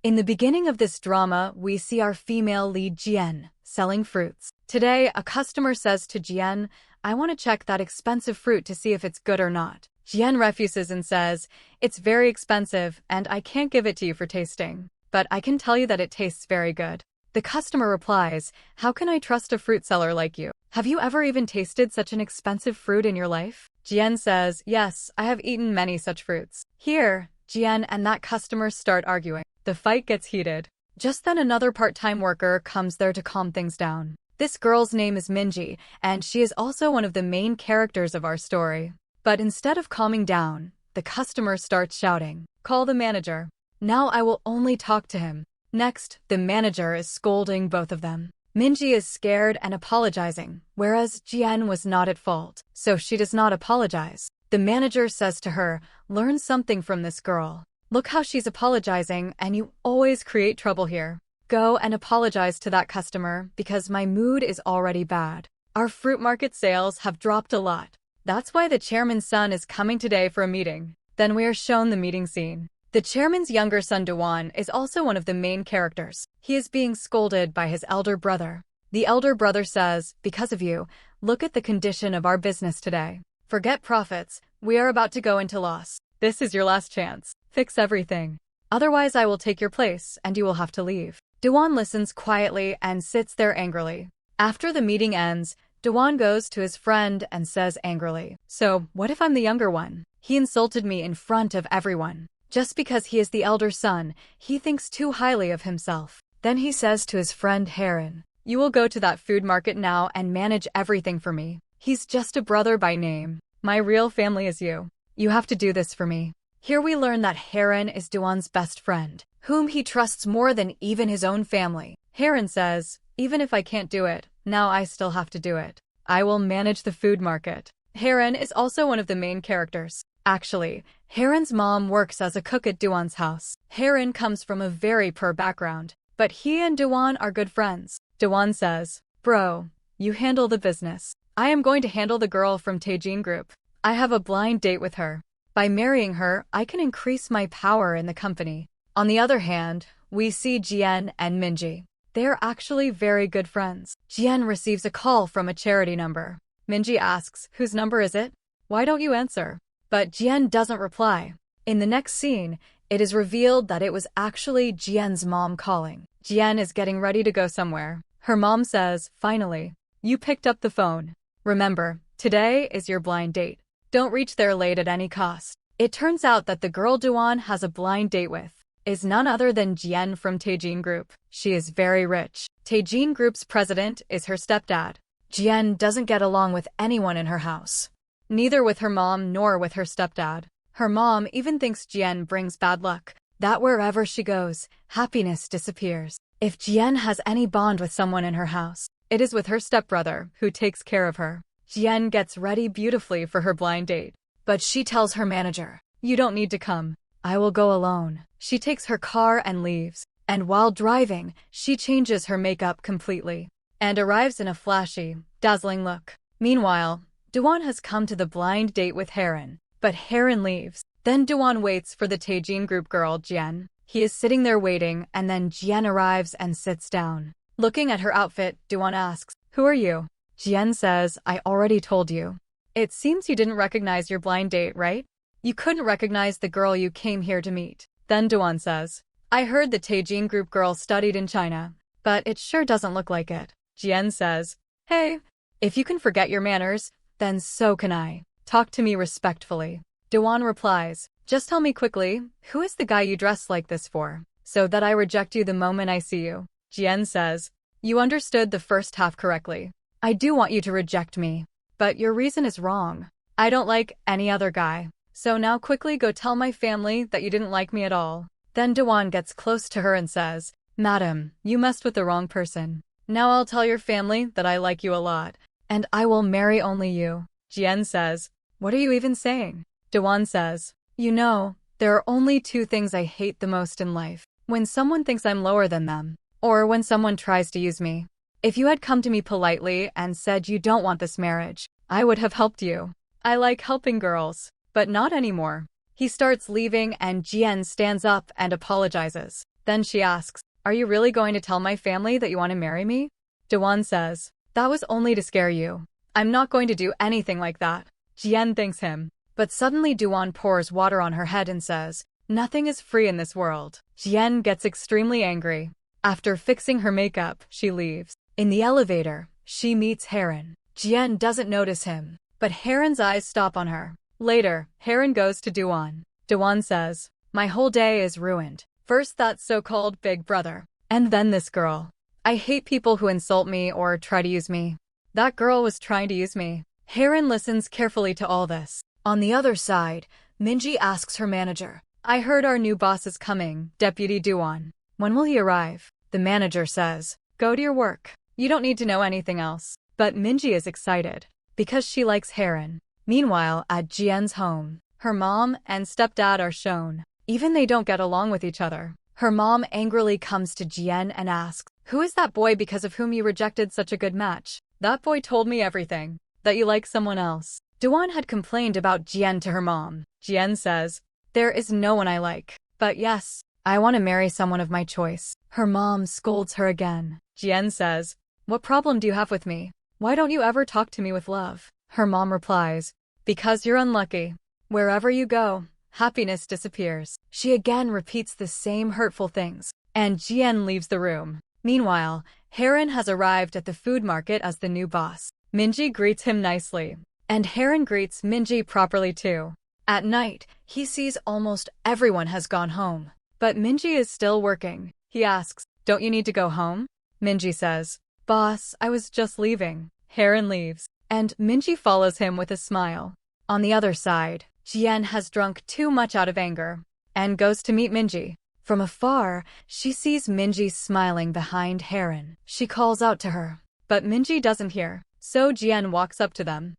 In the beginning of this drama, we see our female lead Jian selling fruits. Today, a customer says to Jian, "I want to check that expensive fruit to see if it's good or not." Jian refuses and says, "It's very expensive and I can't give it to you for tasting, but I can tell you that it tastes very good." The customer replies, "How can I trust a fruit seller like you? Have you ever even tasted such an expensive fruit in your life?" Jian says, "Yes, I have eaten many such fruits." Here, Jian and that customer start arguing. The fight gets heated. Just then another part-time worker comes there to calm things down. This girl's name is Minji, and she is also one of the main characters of our story. But instead of calming down, the customer starts shouting, "Call the manager. Now I will only talk to him." Next, the manager is scolding both of them. Minji is scared and apologizing, whereas Jian was not at fault, so she does not apologize. The manager says to her, "Learn something from this girl. Look how she's apologizing, and you always create trouble here. Go and apologize to that customer because my mood is already bad. Our fruit market sales have dropped a lot. That's why the chairman's son is coming today for a meeting." Then we are shown the meeting scene. The chairman's younger son Dwan is also one of the main characters. He is being scolded by his elder brother. The elder brother says, "Because of you, look at the condition of our business today. Forget profits, we are about to go into loss. This is your last chance. Fix everything. Otherwise I will take your place and you will have to leave." Dwan listens quietly and sits there angrily. After the meeting ends, Dwan goes to his friend and says angrily, "So, what if I'm the younger one? He insulted me in front of everyone. Just because he is the elder son, he thinks too highly of himself." Then he says to his friend Heron, "You will go to that food market now and manage everything for me. He's just a brother by name. My real family is you. You have to do this for me." Here we learn that Heron is Dwan's best friend, whom he trusts more than even his own family. Heron says, "Even if I can't do it, now I still have to do it. I will manage the food market." Heron is also one of the main characters. Actually, Heron's mom works as a cook at Dwan's house. Heron comes from a very poor background, but he and Dwan are good friends. Dwan says, "Bro, you handle the business. I am going to handle the girl from Taejin Group. I have a blind date with her. By marrying her, I can increase my power in the company." On the other hand, we see Jian and Minji. They are actually very good friends. Jian receives a call from a charity number. Minji asks, "Whose number is it? Why don't you answer?" But Jian doesn't reply. In the next scene, it is revealed that it was actually Jian's mom calling. Jian is getting ready to go somewhere. Her mom says, "Finally, you picked up the phone. Remember, today is your blind date. Don't reach there late at any cost." It turns out that the girl Dwan has a blind date with is none other than Jian from Taejin Group. She is very rich. Taejin Group's president is her stepdad. Jian doesn't get along with anyone in her house, neither with her mom nor with her stepdad. Her mom even thinks Jian brings bad luck, that wherever she goes, happiness disappears. If Jian has any bond with someone in her house, it is with her stepbrother, who takes care of her. Jian gets ready beautifully for her blind date, but she tells her manager, "You don't need to come. I will go alone." She takes her car and leaves, and while driving, she changes her makeup completely and arrives in a flashy, dazzling look. Meanwhile, Dwan has come to the blind date with Heron, but Heron leaves. Then Dwan waits for the Taejin Group girl, Jian. He is sitting there waiting, and then Jian arrives and sits down. Looking at her outfit, Dwan asks, "Who are you?" Jian says, "I already told you. It seems you didn't recognize your blind date, right? You couldn't recognize the girl you came here to meet." Then Dwan says, "I heard the Taejin Group girl studied in China, but it sure doesn't look like it." Jian says, "Hey, if you can forget your manners, then so can I. Talk to me respectfully." Dwan replies, "Just tell me quickly, who is the guy you dress like this for, so that I reject you the moment I see you?" Jian says, "You understood the first half correctly. I do want you to reject me, but your reason is wrong. I don't like any other guy. So now quickly go tell my family that you didn't like me at all." Then Dwan gets close to her and says, "Madam, you messed with the wrong person. Now I'll tell your family that I like you a lot, and I will marry only you." Jian says, "What are you even saying?" Dwan says, "You know, there are only two things I hate the most in life. When someone thinks I'm lower than them, or when someone tries to use me. If you had come to me politely and said you don't want this marriage, I would have helped you. I like helping girls, but not anymore." He starts leaving and Jian stands up and apologizes. Then she asks, are you really going to tell my family that you want to marry me? Dawon says, that was only to scare you. I'm not going to do anything like that. Jian thanks him. But suddenly Dawon pours water on her head and says, nothing is free in this world. Jian gets extremely angry. After fixing her makeup, she leaves. In the elevator, she meets Heron. Jian doesn't notice him, but Heron's eyes stop on her. Later, Heron goes to Dawon. Dawon says, my whole day is ruined. First that so-called big brother, and then this girl. I hate people who insult me or try to use me. That girl was trying to use me. Heron listens carefully to all this. On the other side, Minji asks her manager, I heard our new boss is coming, Deputy Dawon. When will he arrive? The manager says, go to your work. You don't need to know anything else. But Minji is excited, because she likes Heron. Meanwhile, at Jian's home, her mom and stepdad are shown. Even they don't get along with each other. Her mom angrily comes to Jian and asks, who is that boy because of whom you rejected such a good match? That boy told me everything, that you like someone else. Dawon had complained about Jian to her mom. Jian says, there is no one I like. But yes, I want to marry someone of my choice. Her mom scolds her again. Jian says, what problem do you have with me? Why don't you ever talk to me with love? Her mom replies, because you're unlucky. Wherever you go, happiness disappears. She again repeats the same hurtful things, and Jian leaves the room. Meanwhile, Heron has arrived at the food market as the new boss. Minji greets him nicely, and Heron greets Minji properly too. At night, he sees almost everyone has gone home, but Minji is still working. He asks, don't you need to go home? Minji says, boss, I was just leaving. Heron leaves, and Minji follows him with a smile. On the other side, Jian has drunk too much out of anger, and goes to meet Minji. From afar, she sees Minji smiling behind Heron. She calls out to her, but Minji doesn't hear, so Jian walks up to them.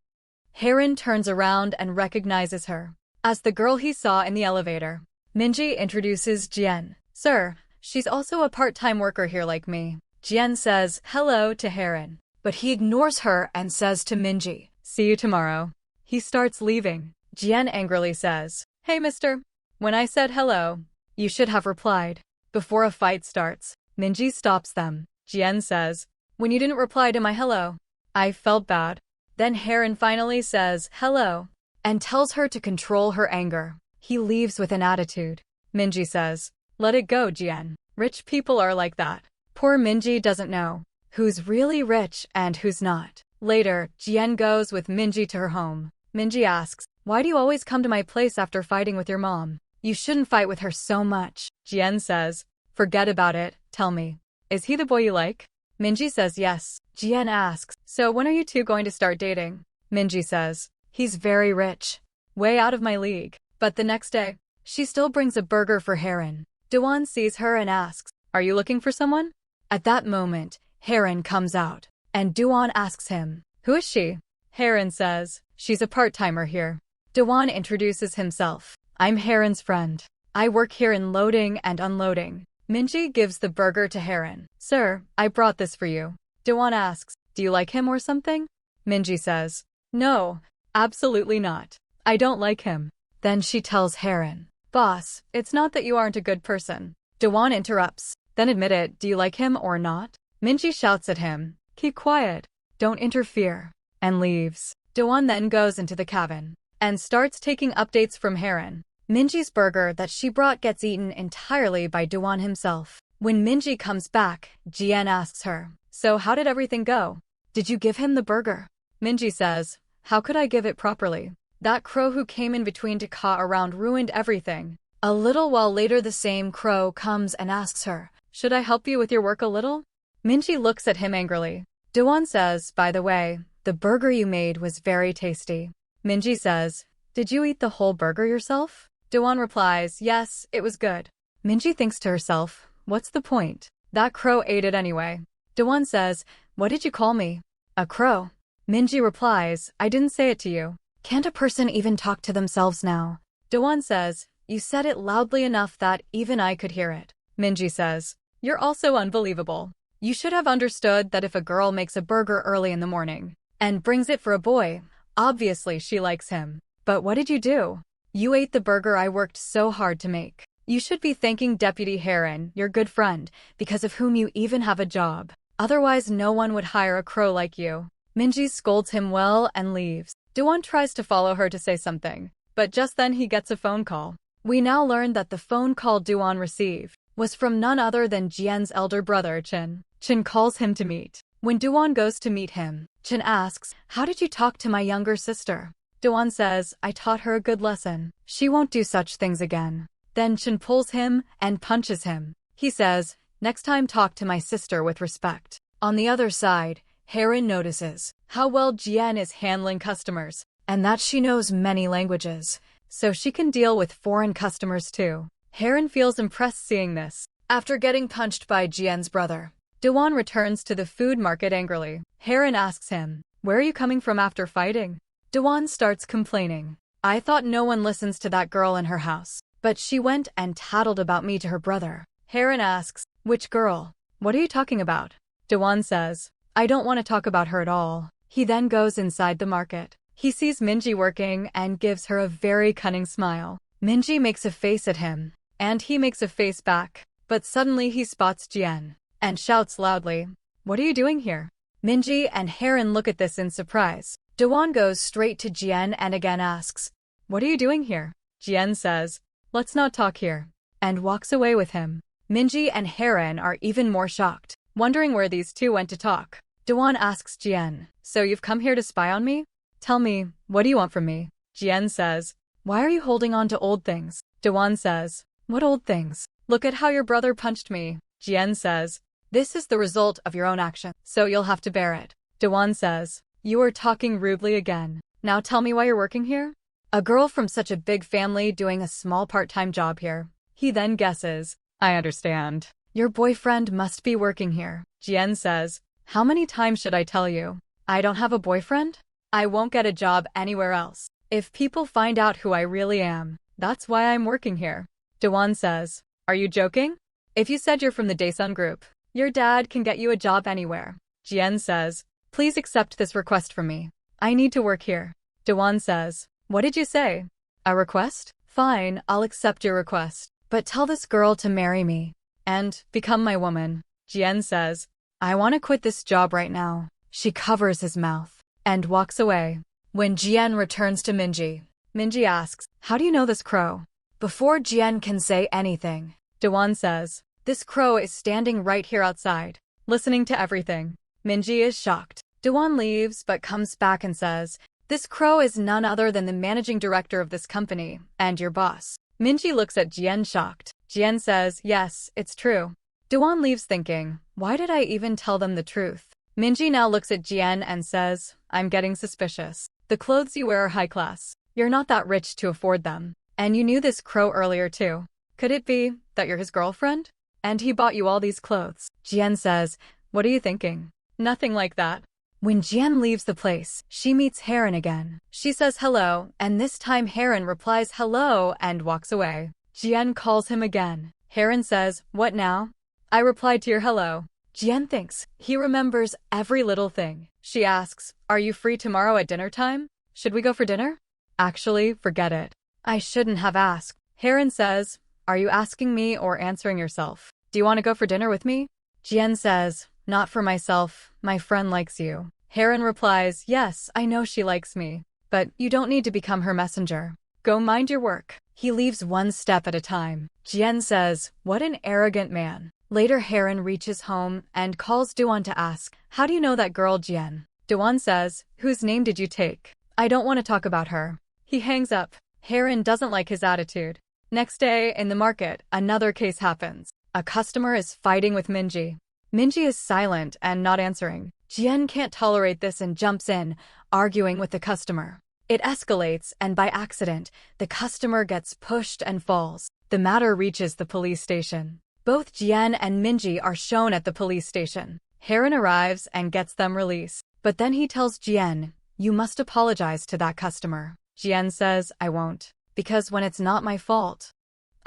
Heron turns around and recognizes her as the girl he saw in the elevator. Minji introduces Jian. Sir, she's also a part-time worker here like me. Jian says hello to Heron, but he ignores her and says to Minji, see you tomorrow. He starts leaving. Jian angrily says, hey mister, when I said hello, you should have replied. Before a fight starts, Minji stops them. Jian says, when you didn't reply to my hello, I felt bad. Then Heron finally says hello, and tells her to control her anger. He leaves with an attitude. Minji says, let it go, Jian. Rich people are like that. Poor Minji doesn't know who's really rich and who's not. Later, Jian goes with Minji to her home. Minji asks, why do you always come to my place after fighting with your mom? You shouldn't fight with her so much. Jian says, forget about it, tell me. Is he the boy you like? Minji says yes. Jian asks, so when are you two going to start dating? Minji says, he's very rich. Way out of my league. But the next day, she still brings a burger for Heron. Dawon sees her and asks, are you looking for someone? At that moment, Heron comes out, and Dawon asks him, who is she? Heron says, she's a part-timer here. Dawon introduces himself. I'm Heron's friend. I work here in loading and unloading. Minji gives the burger to Heron. Sir, I brought this for you. Dawon asks, do you like him or something? Minji says, no, absolutely not. I don't like him. Then she tells Heron, boss, it's not that you aren't a good person. Dawon interrupts, then admit it, do you like him or not? Minji shouts at him, keep quiet, don't interfere, and leaves. Dawon then goes into the cabin and starts taking updates from Heron. Minji's burger that she brought gets eaten entirely by Dawon himself. When Minji comes back, Jian asks her, so how did everything go? Did you give him the burger? Minji says, how could I give it properly? That crow who came in between to caw around ruined everything. A little while later the same crow comes and asks her, should I help you with your work a little? Minji looks at him angrily. Dawon says, by the way, the burger you made was very tasty. Minji says, did you eat the whole burger yourself? Dawon replies, yes, it was good. Minji thinks to herself, what's the point? That crow ate it anyway. Dawon says, what did you call me? A crow. Minji replies, I didn't say it to you. Can't a person even talk to themselves now? Dawon says, you said it loudly enough that even I could hear it. Minji says, you're also unbelievable. You should have understood that if a girl makes a burger early in the morning and brings it for a boy, obviously she likes him. But what did you do? You ate the burger I worked so hard to make. You should be thanking Deputy Heron, your good friend, because of whom you even have a job. Otherwise no one would hire a crow like you. Minji scolds him well and leaves. Dowon tries to follow her to say something, but just then he gets a phone call. We now learn that the phone call Dowon received was from none other than Jien's elder brother, Chin. Chin calls him to meet. When Dowon goes to meet him, Chin asks, "How did you talk to my younger sister?" Dowon says, "I taught her a good lesson. She won't do such things again." Then Chin pulls him and punches him. He says, "Next time talk to my sister with respect." On the other side, Heron notices how well Jien is handling customers, and that she knows many languages, so she can deal with foreign customers too. Heron feels impressed seeing this. After getting punched by Jien's brother, Dowon returns to the food market angrily. Heron asks him, "Where are you coming from after fighting?" Dowon starts complaining. "I thought no one listens to that girl in her house, but she went and tattled about me to her brother." Heron asks, "Which girl? What are you talking about?" Dowon says, "I don't want to talk about her at all." He then goes inside the market. He sees Minji working and gives her a very cunning smile. Minji makes a face at him, and he makes a face back. But suddenly he spots Jien and shouts loudly, "What are you doing here?" Minji and Heron look at this in surprise. Dowon goes straight to Jien and again asks, "What are you doing here?" Jien says, "Let's not talk here," and walks away with him. Minji and Heron are even more shocked, wondering where these two went to talk. Dowon asks Jien, "So you've come here to spy on me? Tell me, what do you want from me?" Jien says, "Why are you holding on to old things?" Dowon says, "What old things? Look at how your brother punched me." Jien says, "This is the result of your own action, so you'll have to bear it." Dowon says, "You are talking rudely again. Now tell me why you're working here?" A girl from such a big family doing a small part-time job here. He then guesses, "I understand. Your boyfriend must be working here." Jien says, "How many times should I tell you? I don't have a boyfriend? I won't get a job anywhere else. If people find out who I really am, that's why I'm working here." Dowon says, "Are you joking? If you said you're from the Daesun group, your dad can get you a job anywhere." Jien says, "Please accept this request from me. I need to work here." Dowon says, "What did you say? A request? Fine, I'll accept your request. But tell this girl to marry me and become my woman." Jien says, "I want to quit this job right now." She covers his mouth and walks away. When Jien returns to Minji, Minji asks, "How do you know this crow?" Before Jien can say anything, Dowon says, "This crow is standing right here outside, listening to everything." Minji is shocked. Dowon leaves but comes back and says, "This crow is none other than the managing director of this company and your boss." Minji looks at Jien shocked. Jien says, "Yes, it's true." Dowon leaves thinking, "Why did I even tell them the truth?" Minji now looks at Jien and says, "I'm getting suspicious. The clothes you wear are high class. You're not that rich to afford them. And you knew this crow earlier too. Could it be that you're his girlfriend? And he bought you all these clothes?" Jien says, "What are you thinking? Nothing like that." When Jien leaves the place, she meets Heron again. She says hello, and this time Heron replies hello and walks away. Jien calls him again. Heron says, "What now?" "I replied to your hello." Jien thinks he remembers every little thing. She asks, "Are you free tomorrow at dinner time? Should we go for dinner?" "Actually, forget it. I shouldn't have asked." Heron says, "Are you asking me or answering yourself? Do you want to go for dinner with me?" Jien says, "Not for myself. My friend likes you." Heron replies, "Yes, I know she likes me. But you don't need to become her messenger. Go mind your work." He leaves one step at a time. Jien says, "What an arrogant man." Later Heron reaches home and calls Dowon to ask, "How do you know that girl Jien?" Dowon says, "Whose name did you take? I don't want to talk about her." He hangs up. Heron doesn't like his attitude. Next day, in the market, another case happens. A customer is fighting with Minji. Minji is silent and not answering. Jien can't tolerate this and jumps in, arguing with the customer. It escalates, and by accident, the customer gets pushed and falls. The matter reaches the police station. Both Jien and Minji are shown at the police station. Heron arrives and gets them released. But then he tells Jien, "You must apologize to that customer." Jien says, "I won't. Because when it's not my fault,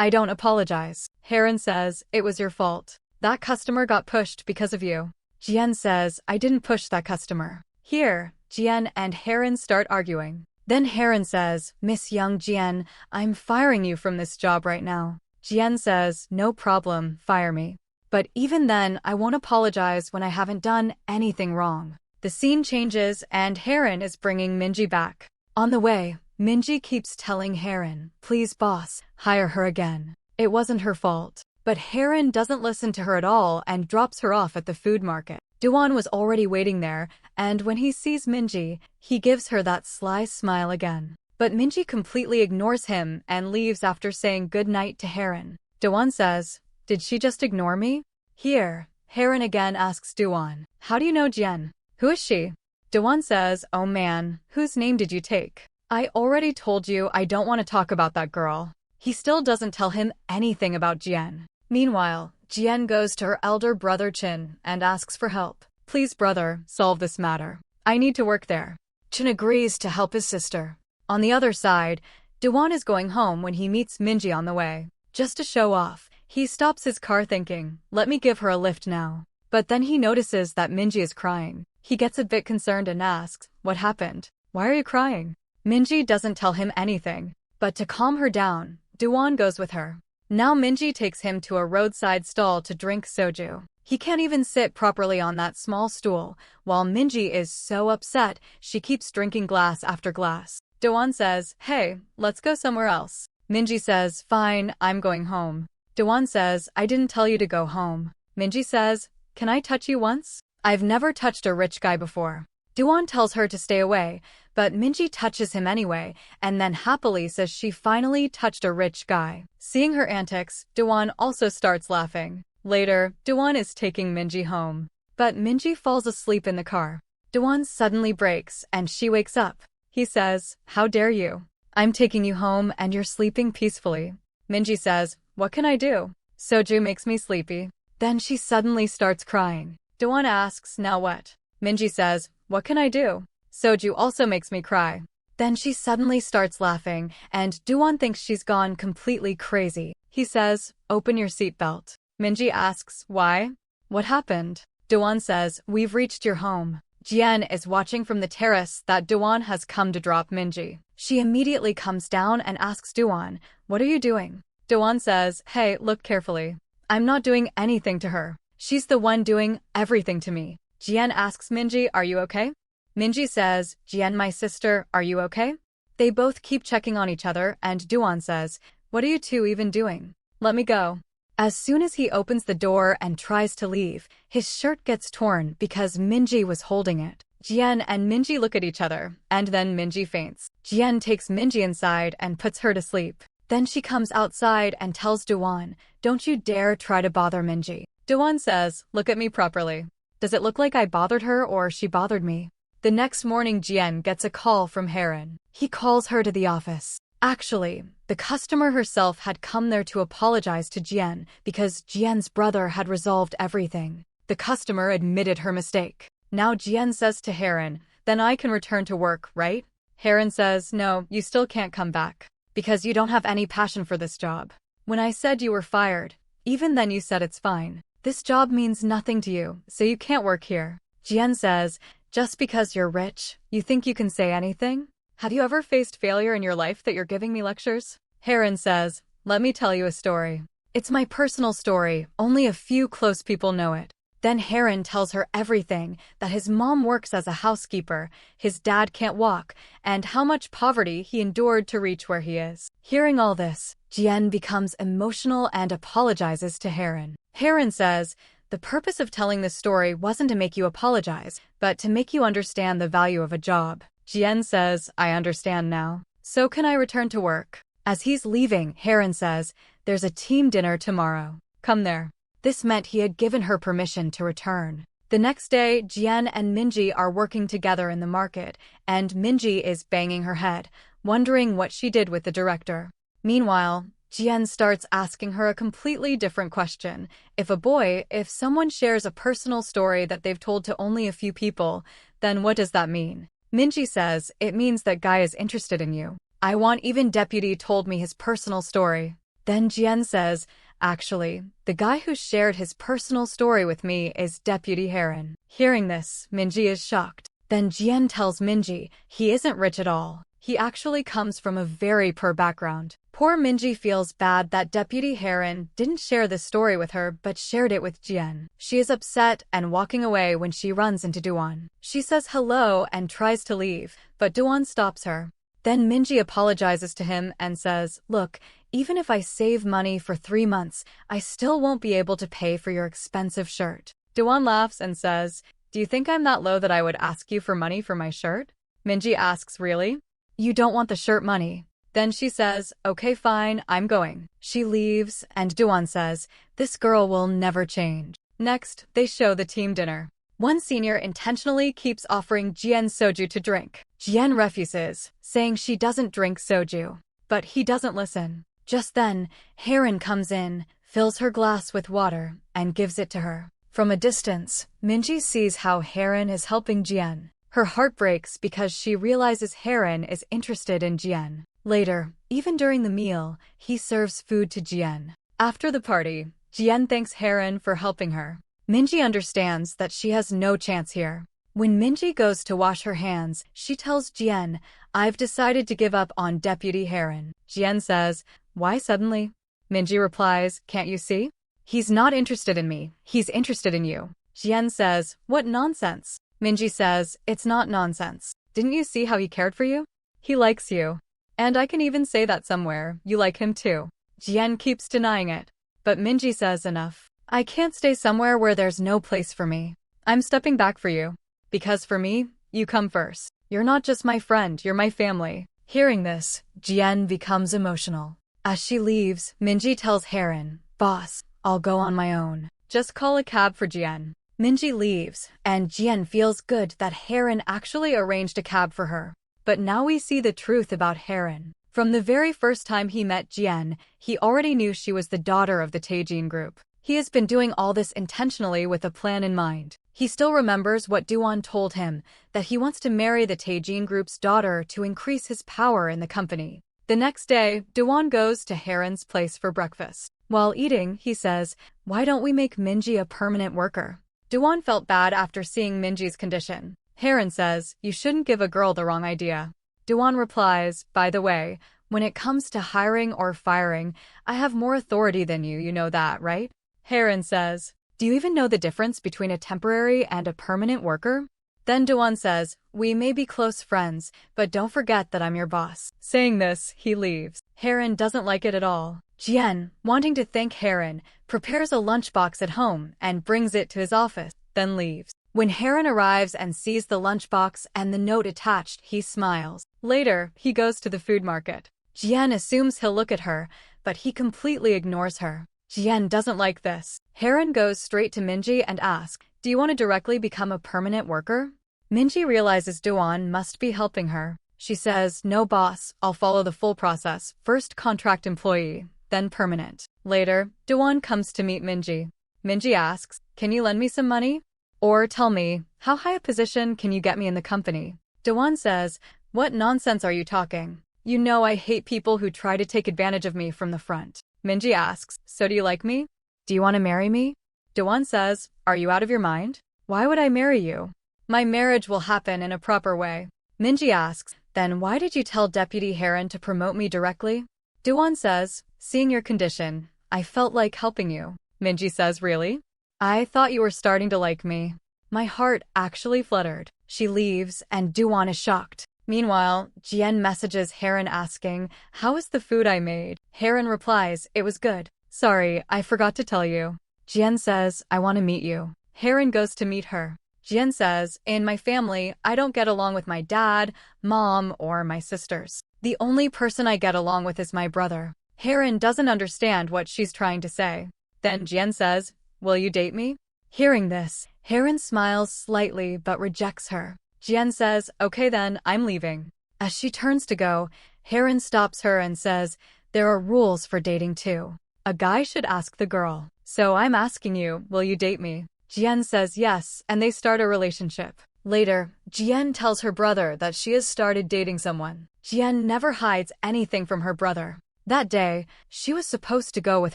I don't apologize." Heron says, "It was your fault. That customer got pushed because of you." Jien says, "I didn't push that customer." Here, Jien and Heron start arguing. Then Heron says, "Miss Young Jien, I'm firing you from this job right now. Jian says, no problem, fire me. But even then, I won't apologize when I haven't done anything wrong. The scene changes and Haerin is bringing Minji back. On the way, Minji keeps telling Haerin, please boss, hire her again. It wasn't her fault. But Haerin doesn't listen to her at all and drops her off at the food market. Doan was already waiting there, and when he sees Minji, he gives her that sly smile again. But Minji completely ignores him and leaves after saying goodnight to Haerin. Doan says, did she just ignore me? Here, Haerin again asks Doan, how do you know Jian? Who is she? Doan says, oh man, whose name did you take? I already told you I don't want to talk about that girl. He still doesn't tell him anything about Jian. Meanwhile, Jian goes to her elder brother Chin and asks for help. Please brother, solve this matter. I need to work there. Chin agrees to help his sister. On the other side, Doan is going home when he meets Minji on the way. Just to show off, he stops his car thinking, let me give her a lift now. But then he notices that Minji is crying. He gets a bit concerned and asks, what happened? Why are you crying? Minji doesn't tell him anything. But to calm her down, Doan goes with her. Now Minji takes him to a roadside stall to drink soju. He can't even sit properly on that small stool, while Minji is so upset she keeps drinking glass after glass. Doan says, hey, let's go somewhere else. Minji says, fine, I'm going home. Doan says, I didn't tell you to go home. Minji says, can I touch you once? I've never touched a rich guy before. Doan tells her to stay away, but Minji touches him anyway, and then happily says she finally touched a rich guy. Seeing her antics, Doan also starts laughing. Later, Doan is taking Minji home. But Minji falls asleep in the car. Doan suddenly breaks, and she wakes up. He says, how dare you? I'm taking you home and you're sleeping peacefully. Minji says, what can I do? Soju makes me sleepy. Then she suddenly starts crying. Doan asks, now what? Minji says, what can I do? Soju also makes me cry. Then she suddenly starts laughing, and Doan thinks she's gone completely crazy. He says, open your seatbelt. Minji asks, why? What happened? Doan says, we've reached your home. Jian is watching from the terrace that Doan has come to drop Minji. She immediately comes down and asks Doan, what are you doing? Doan says, hey, look carefully. I'm not doing anything to her. She's the one doing everything to me. Jian asks Minji, are you okay? Minji says, Jian, my sister, are you okay? They both keep checking on each other, and Doan says, what are you two even doing? Let me go. As soon as he opens the door and tries to leave, his shirt gets torn because Minji was holding it. Jian and Minji look at each other, and then Minji faints. Jian takes Minji inside and puts her to sleep. Then she comes outside and tells Doan, don't you dare try to bother Minji. Doan says, look at me properly. Does it look like I bothered her or she bothered me? The next morning, Jian gets a call from Haerin. He calls her to the office. Actually, the customer herself had come there to apologize to Jian because Jian's brother had resolved everything. The customer admitted her mistake. Now Jian says to Haerin, then I can return to work, right? Haerin says, no, you still can't come back. Because you don't have any passion for this job. When I said you were fired, even then you said it's fine. This job means nothing to you, so you can't work here. Jian says, just because you're rich, you think you can say anything? Have you ever faced failure in your life that you're giving me lectures? Haerin says, let me tell you a story. It's my personal story, only a few close people know it. Then Haerin tells her everything, that his mom works as a housekeeper, his dad can't walk, and how much poverty he endured to reach where he is. Hearing all this, Jian becomes emotional and apologizes to Haerin. Haerin says, the purpose of telling this story wasn't to make you apologize, but to make you understand the value of a job. Jian says, I understand now. So can I return to work? As he's leaving, Haerin says, there's a team dinner tomorrow. Come there. This meant he had given her permission to return. The next day, Jian and Minji are working together in the market, and Minji is banging her head, wondering what she did with the director. Meanwhile, Jian starts asking her a completely different question. If someone shares a personal story that they've told to only a few people, then what does that mean? Minji says, it means that guy is interested in you. I want even deputy told me his personal story. Then Jian says, actually, the guy who shared his personal story with me is Deputy Haerin. Hearing this, Minji is shocked. Then Jian tells Minji, he isn't rich at all. He actually comes from a very poor background. Poor Minji feels bad that Deputy Heron didn't share this story with her but shared it with Jian. She is upset and walking away when she runs into Duan. She says hello and tries to leave, but Duan stops her. Then Minji apologizes to him and says, "Look, even if I save money for 3 months, I still won't be able to pay for your expensive shirt." Duan laughs and says, "Do you think I'm that low that I would ask you for money for my shirt?" Minji asks, "Really? You don't want the shirt money?" Then she says, "Okay, fine, I'm going." She leaves, and Duan says, "This girl will never change." Next, they show the team dinner. One senior intentionally keeps offering Jian soju to drink. Jian refuses, saying she doesn't drink soju. But he doesn't listen. Just then, Heron comes in, fills her glass with water, and gives it to her. From a distance, Minji sees how Heron is helping Jian. Her heart breaks because she realizes Heron is interested in Jian. Later, even during the meal, he serves food to Jian. After the party, Jian thanks Heron for helping her. Minji understands that she has no chance here. When Minji goes to wash her hands, she tells Jian, "I've decided to give up on Deputy Heron." Jian says, "Why suddenly?" Minji replies, "Can't you see? He's not interested in me, he's interested in you." Jian says, "What nonsense?" Minji says, "It's not nonsense. Didn't you see how he cared for you? He likes you. And I can even say that somewhere, you like him too." Jian keeps denying it. But Minji says, "Enough. I can't stay somewhere where there's no place for me. I'm stepping back for you. Because for me, you come first. You're not just my friend, you're my family." Hearing this, Jian becomes emotional. As she leaves, Minji tells Heron, "Boss, I'll go on my own. Just call a cab for Jian." Minji leaves, and Jian feels good that Heron actually arranged a cab for her. But now we see the truth about Heron. From the very first time he met Jian, he already knew she was the daughter of the Taejin group. He has been doing all this intentionally with a plan in mind. He still remembers what Duan told him, that he wants to marry the Taejin group's daughter to increase his power in the company. The next day, Duan goes to Heron's place for breakfast. While eating, he says, "Why don't we make Minji a permanent worker?" Duan felt bad after seeing Minji's condition. Heron says, "You shouldn't give a girl the wrong idea." Duan replies, "By the way, when it comes to hiring or firing, I have more authority than you know that, right?" Heron says, "Do you even know the difference between a temporary and a permanent worker?" Then Duan says, "We may be close friends, but don't forget that I'm your boss." Saying this, he leaves. Heron doesn't like it at all. Jian, wanting to thank Heron, prepares a lunchbox at home and brings it to his office, then leaves. When Heron arrives and sees the lunchbox and the note attached, he smiles. Later, he goes to the food market. Jian assumes he'll look at her, but he completely ignores her. Jian doesn't like this. Heron goes straight to Minji and asks, "Do you want to directly become a permanent worker?" Minji realizes Duan must be helping her. She says, "No boss, I'll follow the full process. First contract employee, then permanent." Later, Duan comes to meet Minji. Minji asks, "Can you lend me some money? Or tell me, how high a position can you get me in the company?" Duan says, "What nonsense are you talking? You know I hate people who try to take advantage of me from the front." Minji asks, "So do you like me? Do you want to marry me?" Duan says, "Are you out of your mind? Why would I marry you? My marriage will happen in a proper way." Minji asks, "Then why did you tell Deputy Heron to promote me directly?" Duan says, "Seeing your condition, I felt like helping you." Minji says, "Really? I thought you were starting to like me." My heart actually fluttered. She leaves, and Duan is shocked. Meanwhile, Jian messages Heron asking, "How is the food I made?" Heron replies, "It was good. Sorry, I forgot to tell you." Jian says, "I want to meet you." Heron goes to meet her. Jian says, "In my family, I don't get along with my dad, mom, or my sisters. The only person I get along with is my brother." Heron doesn't understand what she's trying to say. Then Jian says, "Will you date me?" Hearing this, Heron smiles slightly but rejects her. Jian says, "Okay then, I'm leaving." As she turns to go, Heron stops her and says, "There are rules for dating too. A guy should ask the girl. So I'm asking you, will you date me?" Jian says yes, and they start a relationship. Later, Jian tells her brother that she has started dating someone. Jian never hides anything from her brother. That day, she was supposed to go with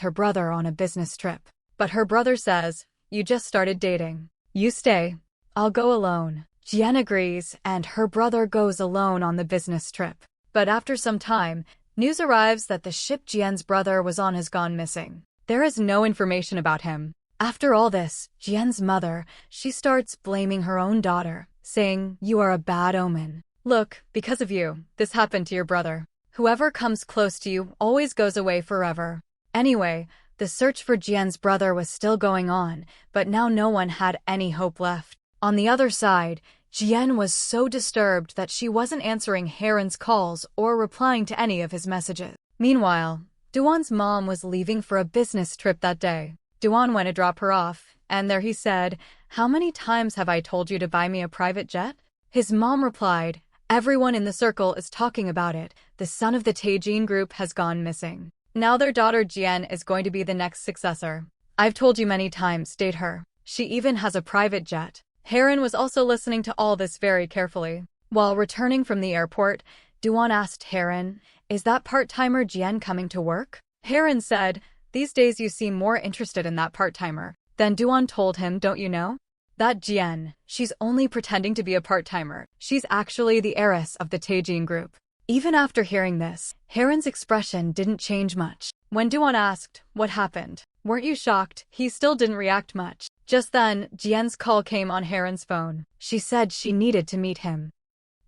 her brother on a business trip. But her brother says, "You just started dating. You stay. I'll go alone." Jian agrees, and her brother goes alone on the business trip. But after some time, news arrives that the ship Jian's brother was on has gone missing. There is no information about him. After all this, Jian's mother, she starts blaming her own daughter, saying, "You are a bad omen. Look, because of you, this happened to your brother. Whoever comes close to you always goes away forever." Anyway, the search for Jian's brother was still going on, but now no one had any hope left. On the other side, Jian was so disturbed that she wasn't answering Heron's calls or replying to any of his messages. Meanwhile, Duan's mom was leaving for a business trip that day. Duan went to drop her off, and there he said, "How many times have I told you to buy me a private jet?" His mom replied, "Everyone in the circle is talking about it. The son of the Taejin group has gone missing. Now their daughter Jian is going to be the next successor. I've told you many times, date her. She even has a private jet." Heron was also listening to all this very carefully. While returning from the airport, Duan asked Heron, "Is that part-timer Jian coming to work?" Heron said, "These days you seem more interested in that part-timer." Then Duan told him, "Don't you know? That Jian, she's only pretending to be a part-timer. She's actually the heiress of the Taejin group." Even after hearing this, Heron's expression didn't change much. When Duan asked, "What happened? Weren't you shocked?" he still didn't react much. Just then, Jian's call came on Heron's phone. She said she needed to meet him.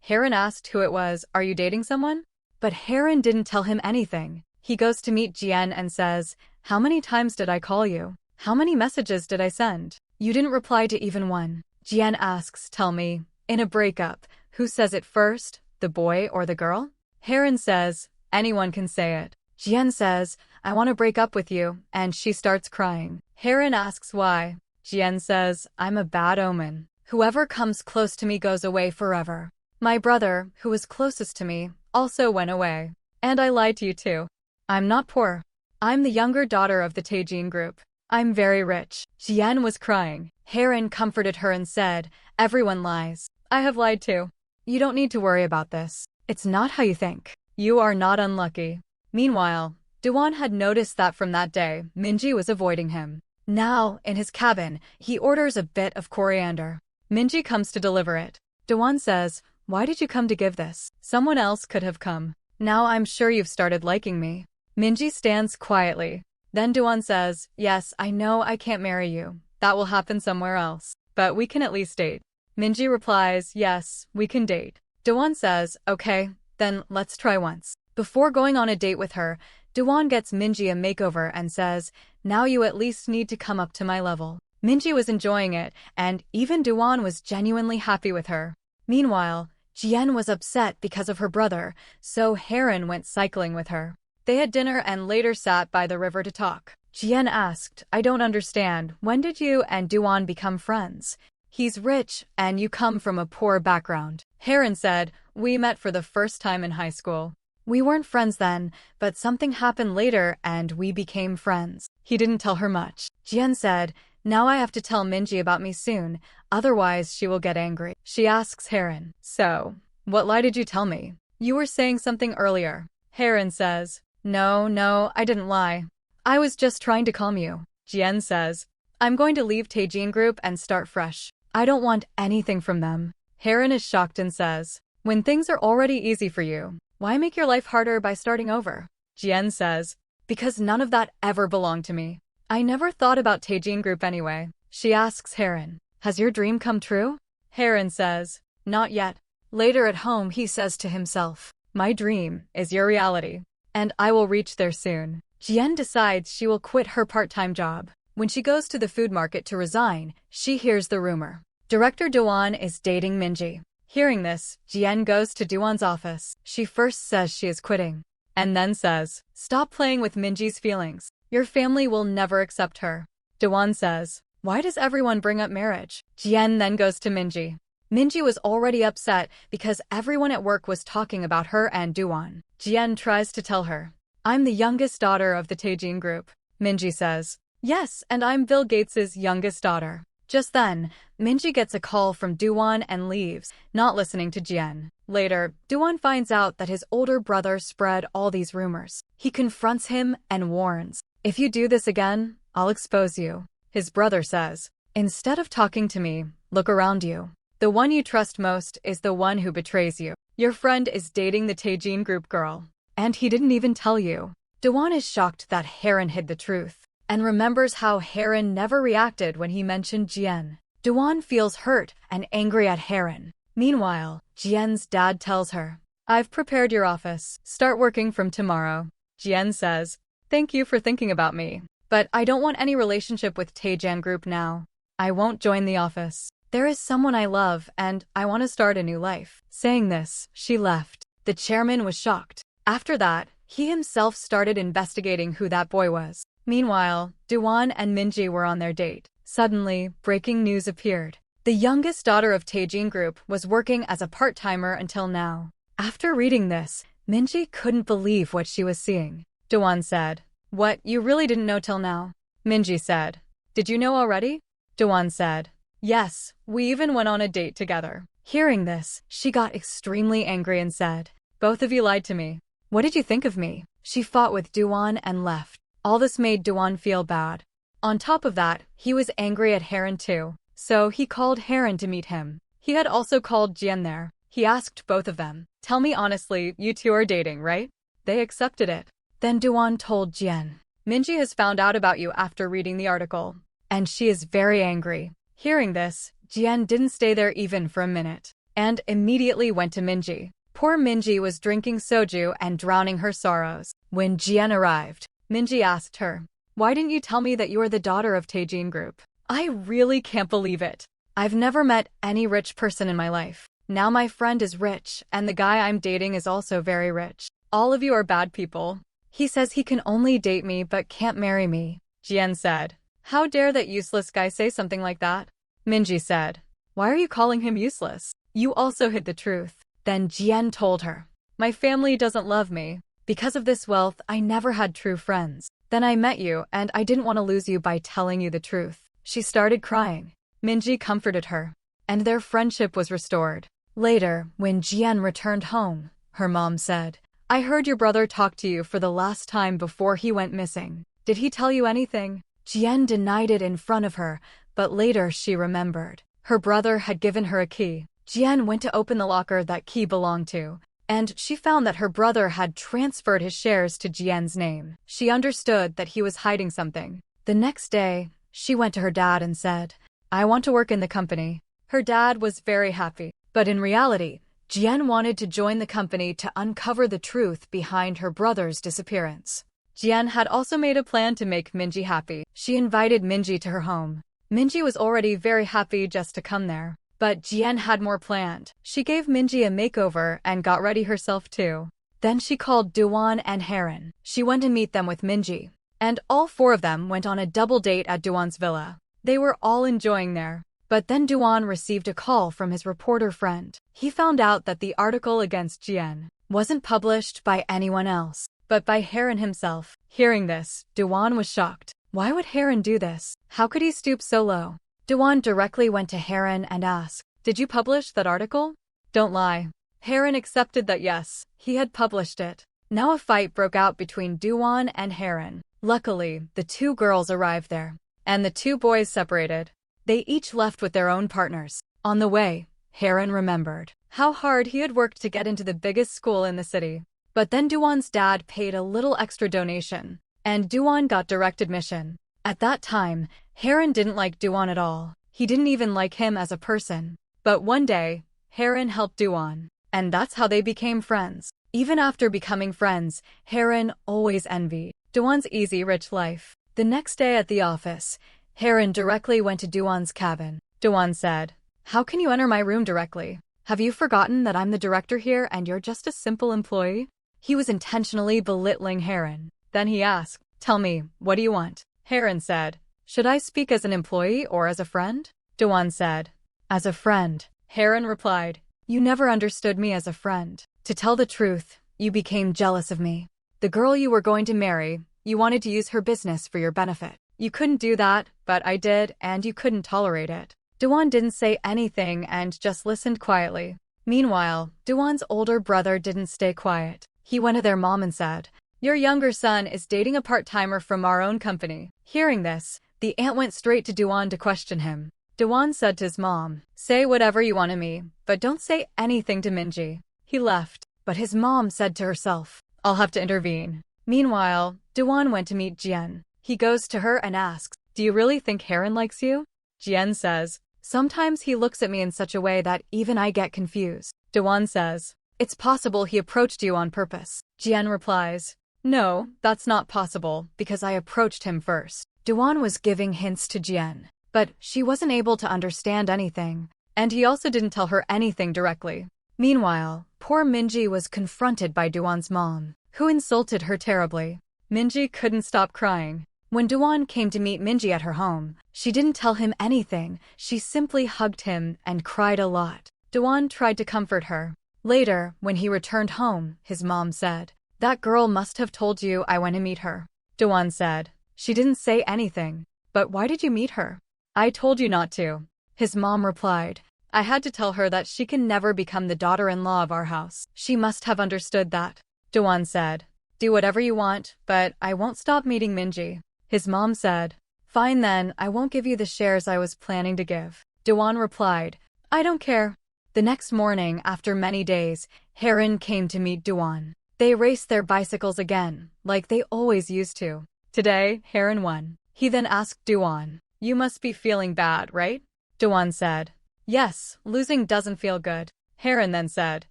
Heron asked who it was. "Are you dating someone?" But Heron didn't tell him anything. He goes to meet Jian and says, "How many times did I call you? How many messages did I send? You didn't reply to even one." Jian asks, "Tell me, in a breakup, who says it first, the boy or the girl?" Heron says, "Anyone can say it." Jian says, "I want to break up with you," and she starts crying. Heron asks why. Jian says, "I'm a bad omen. Whoever comes close to me goes away forever. My brother, who was closest to me, also went away. And I lied to you too. I'm not poor. I'm the younger daughter of the Taejin group. I'm very rich." Jian was crying. Heron comforted her and said, "Everyone lies. I have lied too. You don't need to worry about this. It's not how you think. You are not unlucky." Meanwhile, Duan had noticed that from that day, Minji was avoiding him. Now, in his cabin, he orders a bit of coriander. Minji comes to deliver it. Duan says, "Why did you come to give this? Someone else could have come. Now I'm sure you've started liking me." Minji stands quietly. Then Duan says, "Yes, I know I can't marry you. That will happen somewhere else. But we can at least date." Minji replies, "Yes, we can date." Duan says, "Okay, then let's try once." Before going on a date with her, Duan gets Minji a makeover and says, "Now you at least need to come up to my level." Minji was enjoying it, and even Duan was genuinely happy with her. Meanwhile, Jian was upset because of her brother, so Heron went cycling with her. They had dinner and later sat by the river to talk. Jian asked, "I don't understand, when did you and Duan become friends? He's rich, and you come from a poor background." Heron said, "We met for the first time in high school. We weren't friends then, but something happened later and we became friends." He didn't tell her much. Jian said, "Now I have to tell Minji about me soon, otherwise she will get angry." She asks Heron, "So, what lie did you tell me? You were saying something earlier." Heron says, No, I didn't lie. I was just trying to calm you." Jian says, "I'm going to leave Taejin group and start fresh. I don't want anything from them." Heron is shocked and says, "When things are already easy for you, why make your life harder by starting over?" Jian says, "Because none of that ever belonged to me. I never thought about Taejin group anyway." She asks Heron, "Has your dream come true?" Heron says, "Not yet." Later at home he says to himself, "My dream is your reality, and I will reach there soon." Jian decides she will quit her part-time job. When she goes to the food market to resign, she hears the rumor. Director Duan is dating Minji. Hearing this, Jian goes to Duan's office. She first says she is quitting, and then says, "Stop playing with Minji's feelings. Your family will never accept her." Duan says, "Why does everyone bring up marriage?" Jian then goes to Minji. Minji was already upset because everyone at work was talking about her and Duan. Jian tries to tell her, "I'm the youngest daughter of the Taejin group." Minji says, "Yes, and I'm Bill Gates's youngest daughter." Just then, Minji gets a call from Duan and leaves, not listening to Jian. Later, Duan finds out that his older brother spread all these rumors. He confronts him and warns, "If you do this again, I'll expose you." His brother says, "Instead of talking to me, look around you. The one you trust most is the one who betrays you. Your friend is dating the Taejin group girl. And he didn't even tell you. Dawon is shocked that Haran hid the truth, and remembers how Haran never reacted when he mentioned Jien. Dawon feels hurt and angry at Haran. Meanwhile, Jien's dad tells her, I've prepared your office. Start working from tomorrow. Jien says, thank you for thinking about me, but I don't want any relationship with Taejin group now. I won't join the office. There is someone I love and I want to start a new life. Saying this, she left. The chairman was shocked. After that, he himself started investigating who that boy was. Meanwhile, Dawon and Minji were on their date. Suddenly, breaking news appeared. The youngest daughter of Taejin group was working as a part-timer until now. After reading this, Minji couldn't believe what she was seeing. Dawon said, what, you really didn't know till now? Minji said, did you know already? Dawon said, yes, we even went on a date together. Hearing this, she got extremely angry and said, both of you lied to me. What did you think of me? She fought with Dawon and left. All this made Dawon feel bad. On top of that, he was angry at Haran too. So he called Haran to meet him. He had also called Jien there. He asked both of them, tell me honestly, you two are dating, right? They accepted it. Then Dawon told Jien, Minji has found out about you after reading the article, and she is very angry. Hearing this, Jien didn't stay there even for a minute, and immediately went to Minji. Poor Minji was drinking soju and drowning her sorrows. When Jien arrived, Minji asked her, why didn't you tell me that you are the daughter of Taejin group? I really can't believe it. I've never met any rich person in my life. Now my friend is rich, and the guy I'm dating is also very rich. All of you are bad people. He says he can only date me but can't marry me. Jien said, how dare that useless guy say something like that? Minji said, why are you calling him useless? You also hid the truth. Then Jien told her, my family doesn't love me. Because of this wealth, I never had true friends. Then I met you, and I didn't want to lose you by telling you the truth. She started crying. Minji comforted her, and their friendship was restored. Later, when Jien returned home, her mom said, I heard your brother talk to you for the last time before he went missing. Did he tell you anything? Jien denied it in front of her, but later she remembered. Her brother had given her a key. Jien went to open the locker that key belonged to, and she found that her brother had transferred his shares to Jien's name. She understood that he was hiding something. The next day, she went to her dad and said, I want to work in the company. Her dad was very happy, but in reality, Jien wanted to join the company to uncover the truth behind her brother's disappearance. Jien had also made a plan to make Minji happy. She invited Minji to her home. Minji was already very happy just to come there. But Jien had more planned. She gave Minji a makeover and got ready herself too. Then she called Dawon and Haran. She went to meet them with Minji, and all four of them went on a double date at Dawon's villa. They were all enjoying there. But then Dawon received a call from his reporter friend. He found out that the article against Jien wasn't published by anyone else, but by Haran himself. Hearing this, Dawon was shocked. Why would Haran do this? How could he stoop so low? Dawon directly went to Haran and asked, did you publish that article? Don't lie. Haran accepted that yes, he had published it. Now a fight broke out between Dawon and Haran. Luckily, the two girls arrived there, and the two boys separated. They each left with their own partners. On the way, Haran remembered how hard he had worked to get into the biggest school in the city. But then Dawon's dad paid a little extra donation, and Dawon got direct admission. At that time, Haran didn't like Dawon at all. He didn't even like him as a person. But one day, Haran helped Dawon, and that's how they became friends. Even after becoming friends, Haran always envied Dawon's easy, rich life. The next day at the office, Haran directly went to Dawon's cabin. Dawon said, how can you enter my room directly? Have you forgotten that I'm the director here and you're just a simple employee? He was intentionally belittling Haran. Then he asked, tell me, what do you want? Haran said, should I speak as an employee or as a friend? Dawon said, as a friend. Haran replied, you never understood me as a friend. To tell the truth, you became jealous of me. The girl you were going to marry, you wanted to use her business for your benefit. You couldn't do that, but I did, and you couldn't tolerate it. Dawon didn't say anything and just listened quietly. Meanwhile, Dawon's older brother didn't stay quiet. He went to their mom and said, your younger son is dating a part-timer from our own company. Hearing this, the aunt went straight to Dawon to question him. Dawon said to his mom, say whatever you want to me, but don't say anything to Minji. He left, but his mom said to herself, I'll have to intervene. Meanwhile, Dawon went to meet Jian. He goes to her and asks, do you really think Haran likes you? Jian says, sometimes he looks at me in such a way that even I get confused. Dawon says, it's possible he approached you on purpose. Jian replies, no, that's not possible, because I approached him first. Dawon was giving hints to Jian, but she wasn't able to understand anything, and he also didn't tell her anything directly. Meanwhile, poor Minji was confronted by Dawon's mom, who insulted her terribly. Minji couldn't stop crying. When Dawon came to meet Minji at her home, she didn't tell him anything, she simply hugged him and cried a lot. Dawon tried to comfort her. Later, when he returned home, his mom said, that girl must have told you I went to meet her. Dawon said, she didn't say anything. But why did you meet her? I told you not to. His mom replied, I had to tell her that she can never become the daughter-in-law of our house. She must have understood that. Dawon said, do whatever you want, but I won't stop meeting Minji. His mom said, fine then, I won't give you the shares I was planning to give. Dawon replied, I don't care. The next morning, after many days, Haran came to meet Dawon. They raced their bicycles again, like they always used to. Today, Haran won. He then asked Dawon, you must be feeling bad, right? Dawon said, yes, losing doesn't feel good. Haran then said,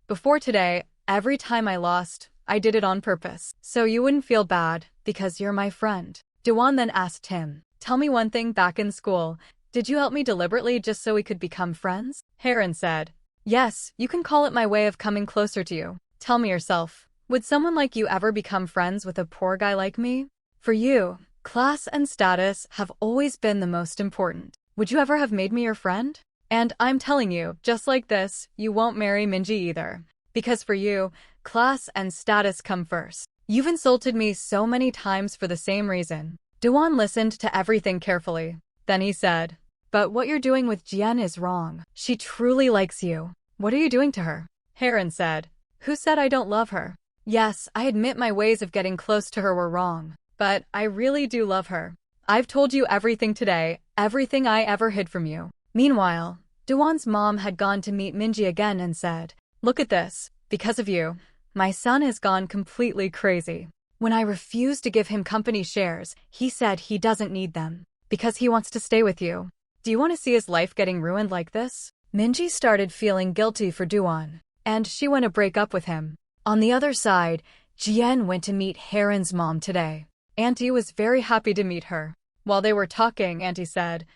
before today, every time I lost, I did it on purpose. So you wouldn't feel bad, because you're my friend. Dawon then asked him, tell me one thing back in school, did you help me deliberately just so we could become friends? Haran said, yes, you can call it my way of coming closer to you. Tell me yourself, would someone like you ever become friends with a poor guy like me? For you, class and status have always been the most important. Would you ever have made me your friend? And I'm telling you, just like this, you won't marry Minji either. Because for you, class and status come first. You've insulted me so many times for the same reason. Dawon listened to everything carefully. Then he said, but what you're doing with Jian is wrong. She truly likes you. What are you doing to her? Haran said, who said I don't love her? Yes, I admit my ways of getting close to her were wrong, but I really do love her. I've told you everything today, everything I ever hid from you. Meanwhile, Dawon's mom had gone to meet Minji again and said, look at this, because of you, my son has gone completely crazy. When I refused to give him company shares, he said he doesn't need them, because he wants to stay with you. Do you want to see his life getting ruined like this? Minji started feeling guilty for Dawon, and she went to break up with him. On the other side, Jian went to meet Haran's mom today. Auntie was very happy to meet her. While they were talking, Auntie said,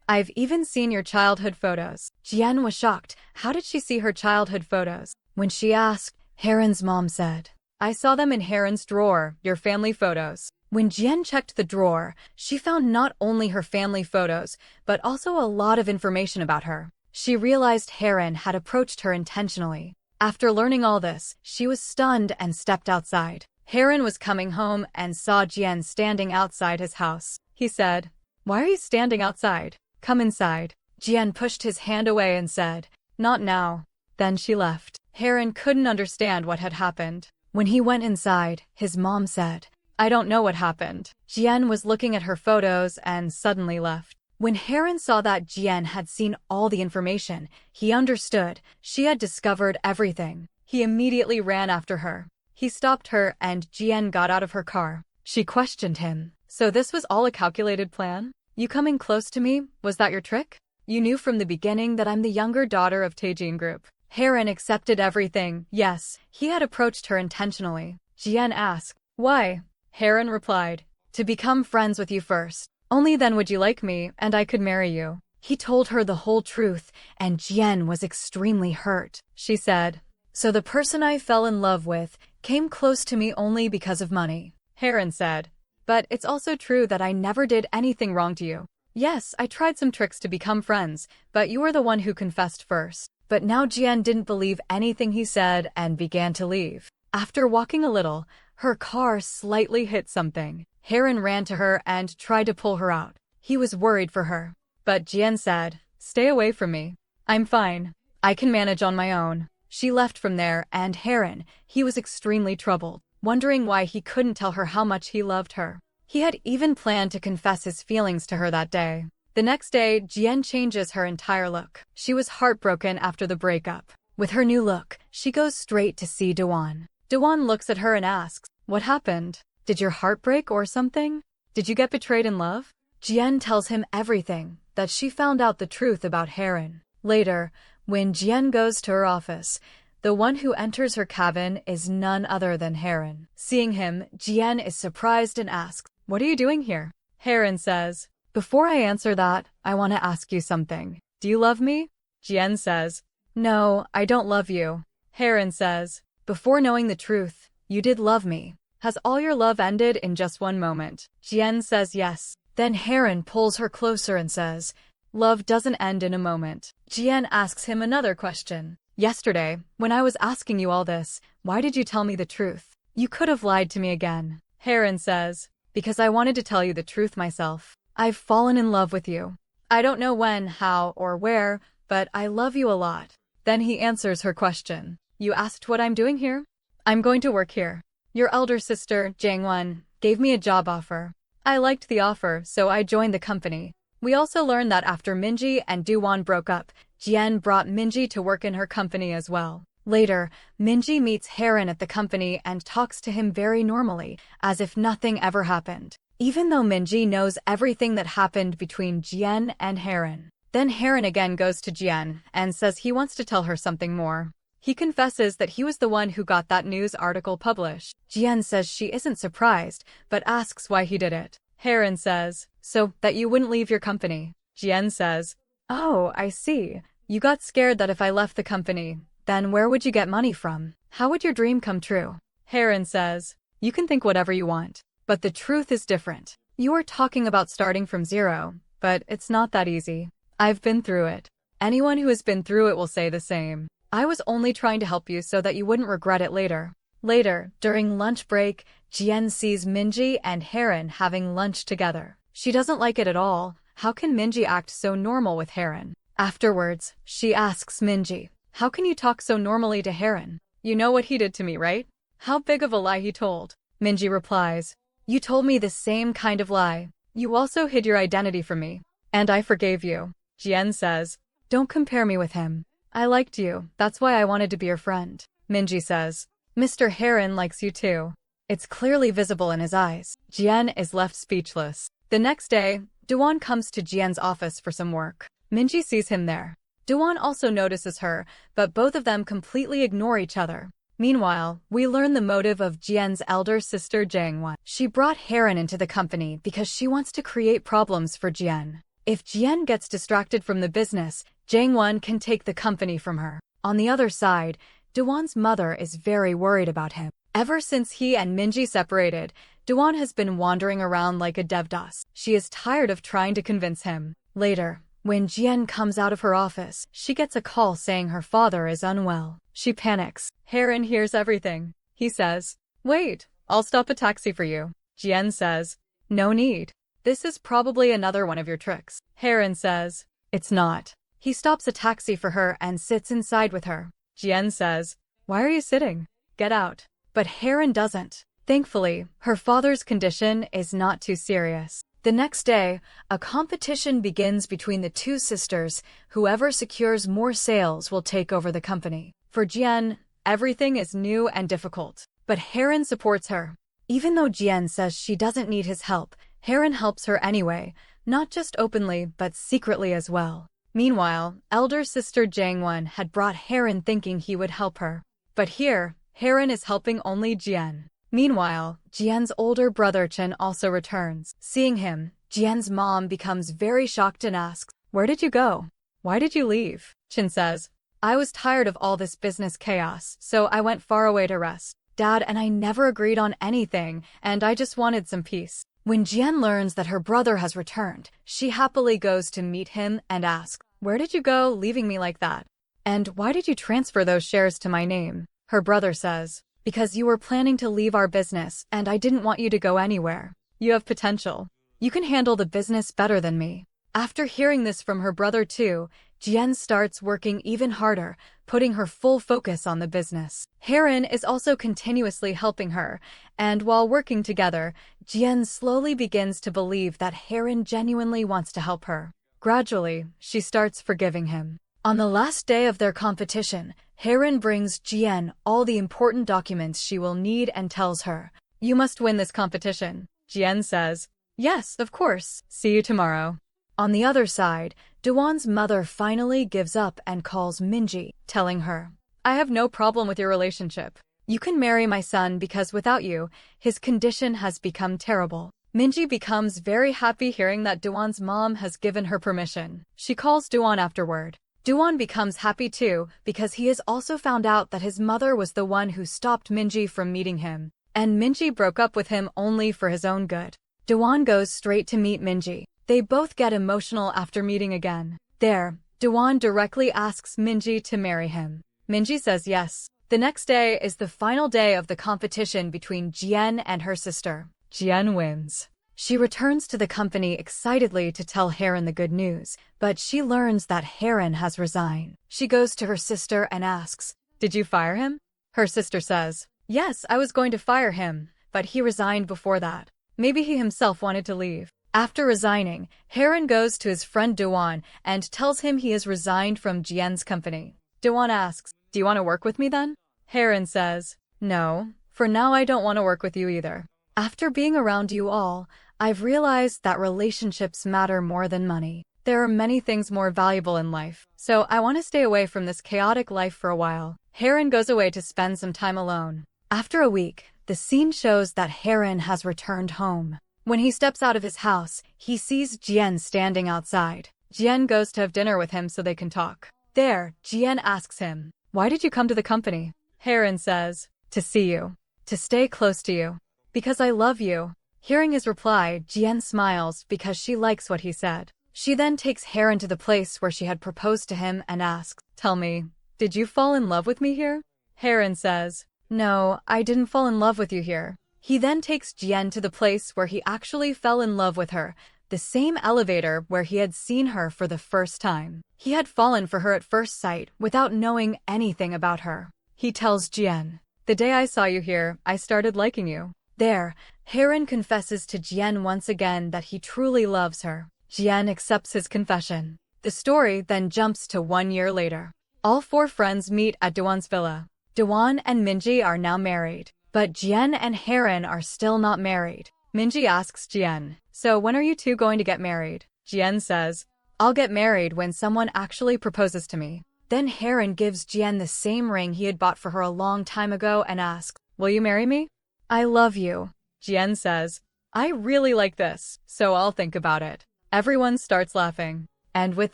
I've even seen your childhood photos. Jian was shocked. How did she see her childhood photos? When she asked, Haran's mom said, I saw them in Haran's drawer, your family photos. When Jian checked the drawer, she found not only her family photos, but also a lot of information about her. She realized Haran had approached her intentionally. After learning all this, she was stunned and stepped outside. Haran was coming home and saw Jian standing outside his house. He said, why are you standing outside? Come inside. Jian pushed his hand away and said, not now. Then she left. Haran couldn't understand what had happened. When he went inside, his mom said, I don't know what happened. Jian was looking at her photos and suddenly left. When Haran saw that Jian had seen all the information, he understood. She had discovered everything. He immediately ran after her. He stopped her and Jian got out of her car. She questioned him. So this was all a calculated plan? You coming close to me, was that your trick? You knew from the beginning that I'm the younger daughter of Taejin Group. Haran accepted everything. Yes, he had approached her intentionally. Jian asked, why? Haran replied, to become friends with you first. Only then would you like me, and I could marry you. He told her the whole truth, and Jian was extremely hurt. She said, so the person I fell in love with came close to me only because of money. Haran said, but it's also true that I never did anything wrong to you. Yes, I tried some tricks to become friends, but you were the one who confessed first. But now Jian didn't believe anything he said and began to leave. After walking a little, her car slightly hit something. Haran ran to her and tried to pull her out. He was worried for her. But Jian said, stay away from me. I'm fine. I can manage on my own. She left from there, and Haran, he was extremely troubled, wondering why he couldn't tell her how much he loved her. He had even planned to confess his feelings to her that day. The next day, Jian changes her entire look. She was heartbroken after the breakup. With her new look, she goes straight to see Dawon. Dawon looks at her and asks, "What happened? Did your heart break or something? Did you get betrayed in love?" Jian tells him everything, that she found out the truth about Heron. Later, when Jian goes to her office, the one who enters her cabin is none other than Heron. Seeing him, Jian is surprised and asks, "What are you doing here?" Heron says, "Before I answer that, I want to ask you something. Do you love me?" Jian says, "No, I don't love you." Heron says, "Before knowing the truth, you did love me. Has all your love ended in just one moment?" Jian says yes. Then Heron pulls her closer and says, "Love doesn't end in a moment." Jian asks him another question. "Yesterday, when I was asking you all this, why did you tell me the truth? You could have lied to me again." Heron says, "Because I wanted to tell you the truth myself. I've fallen in love with you. I don't know when, how, or where, but I love you a lot." Then he answers her question. "You asked what I'm doing here? I'm going to work here. Your elder sister, Jangwon, gave me a job offer. I liked the offer, so I joined the company." We also learn that after Minji and Dawon broke up, Jian brought Minji to work in her company as well. Later, Minji meets Heron at the company and talks to him very normally, as if nothing ever happened, even though Minji knows everything that happened between Jian and Heron. Then Heron again goes to Jian and says he wants to tell her something more. He confesses that he was the one who got that news article published. Jian says she isn't surprised, but asks why he did it. Heron says, "So that you wouldn't leave your company." Jian says, "Oh, I see. You got scared that if I left the company, then where would you get money from? How would your dream come true?" Heron says, "You can think whatever you want, but the truth is different. You are talking about starting from zero, but it's not that easy. I've been through it. Anyone who has been through it will say the same. I was only trying to help you so that you wouldn't regret it later." Later, during lunch break, Jian sees Minji and Heron having lunch together. She doesn't like it at all. How can Minji act so normal with Heron? Afterwards, she asks Minji, "How can you talk so normally to Heron? You know what he did to me, right? How big of a lie he told?" Minji replies, "You told me the same kind of lie. You also hid your identity from me. And I forgave you." Jian says, "Don't compare me with him. I liked you, that's why I wanted to be your friend." Minji says, "Mr. Heron likes you too." It's clearly visible in his eyes. Jian is left speechless. The next day, Dawon comes to Jian's office for some work. Minji sees him there. Dawon also notices her, but both of them completely ignore each other. Meanwhile, we learn the motive of Jian's elder sister Jangwon. She brought Heron into the company because she wants to create problems for Jian. If Jian gets distracted from the business, Jangwon can take the company from her. On the other side, Dawon's mother is very worried about him. Ever since he and Minji separated, Dawon has been wandering around like a devdas. She is tired of trying to convince him. Later, when Jian comes out of her office, she gets a call saying her father is unwell. She panics. Heron hears everything. He says, "Wait, I'll stop a taxi for you." Jian says, "No need. This is probably another one of your tricks." Heron says, "It's not." He stops a taxi for her and sits inside with her. Jian says, "Why are you sitting? Get out." But Heron doesn't. Thankfully, her father's condition is not too serious. The next day, a competition begins between the two sisters. Whoever secures more sales will take over the company. For Jian, everything is new and difficult. But Heron supports her. Even though Jian says she doesn't need his help, Heron helps her anyway, not just openly but secretly as well. Meanwhile, elder sister Jangwon had brought Heron thinking he would help her. But here, Heron is helping only Jian. Meanwhile, Jian's older brother Chen also returns. Seeing him, Jian's mom becomes very shocked and asks, "Where did you go? Why did you leave?" Chen says, "I was tired of all this business chaos, so I went far away to rest. Dad and I never agreed on anything, and I just wanted some peace." When Jian learns that her brother has returned, she happily goes to meet him and asks, "Where did you go, leaving me like that? And why did you transfer those shares to my name?" Her brother says, "Because you were planning to leave our business, and I didn't want you to go anywhere. You have potential. You can handle the business better than me." After hearing this from her brother too, Jian starts working even harder, putting her full focus on the business. Heron is also continuously helping her, and while working together, Jian slowly begins to believe that Heron genuinely wants to help her. Gradually, she starts forgiving him. On the last day of their competition, Haerin brings Jian all the important documents she will need and tells her, "You must win this competition." Jian says, "Yes, of course. See you tomorrow." On the other side, Dawon's mother finally gives up and calls Minji, telling her, "I have no problem with your relationship. You can marry my son because without you, his condition has become terrible." Minji becomes very happy hearing that Dawon's mom has given her permission. She calls Dawon afterward. Dawon becomes happy too because he has also found out that his mother was the one who stopped Minji from meeting him, and Minji broke up with him only for his own good. Dawon goes straight to meet Minji. They both get emotional after meeting again. There, Dawon directly asks Minji to marry him. Minji says yes. The next day is the final day of the competition between Jian and her sister. Jian wins. She returns to the company excitedly to tell Haerin the good news, but she learns that Haerin has resigned. She goes to her sister and asks, "Did you fire him?" Her sister says, "Yes, I was going to fire him, but he resigned before that. Maybe he himself wanted to leave." After resigning, Haerin goes to his friend Dawon and tells him he has resigned from Jian's company. Dawon asks, "Do you want to work with me then?" Haerin says, "No, for now I don't want to work with you either. After being around you all, I've realized that relationships matter more than money. There are many things more valuable in life, so I want to stay away from this chaotic life for a while." Haerin goes away to spend some time alone. After a week, the scene shows that Haerin has returned home. When he steps out of his house, he sees Jian standing outside. Jian goes to have dinner with him so they can talk. There, Jian asks him, "Why did you come to the company?" Haerin says, "To see you. To stay close to you. Because I love you." Hearing his reply, Jian smiles because she likes what he said. She then takes Haerin to the place where she had proposed to him and asks, "Tell me, did you fall in love with me here?" Haerin says, "No, I didn't fall in love with you here." He then takes Jian to the place where he actually fell in love with her, the same elevator where he had seen her for the first time. He had fallen for her at first sight without knowing anything about her. He tells Jian, "The day I saw you here, I started liking you." There, Haerin confesses to Jian once again that he truly loves her. Jian accepts his confession. The story then jumps to 1 year later. All four friends meet at Dawon's villa. Dawon and Minji are now married, but Jian and Haerin are still not married. Minji asks Jian, "So when are you two going to get married?" Jian says, "I'll get married when someone actually proposes to me." Then Haerin gives Jian the same ring he had bought for her a long time ago and asks, "Will you marry me?" "I love you." Jian says, "I really like this, so I'll think about it." Everyone starts laughing. And with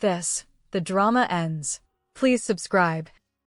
this, the drama ends. Please subscribe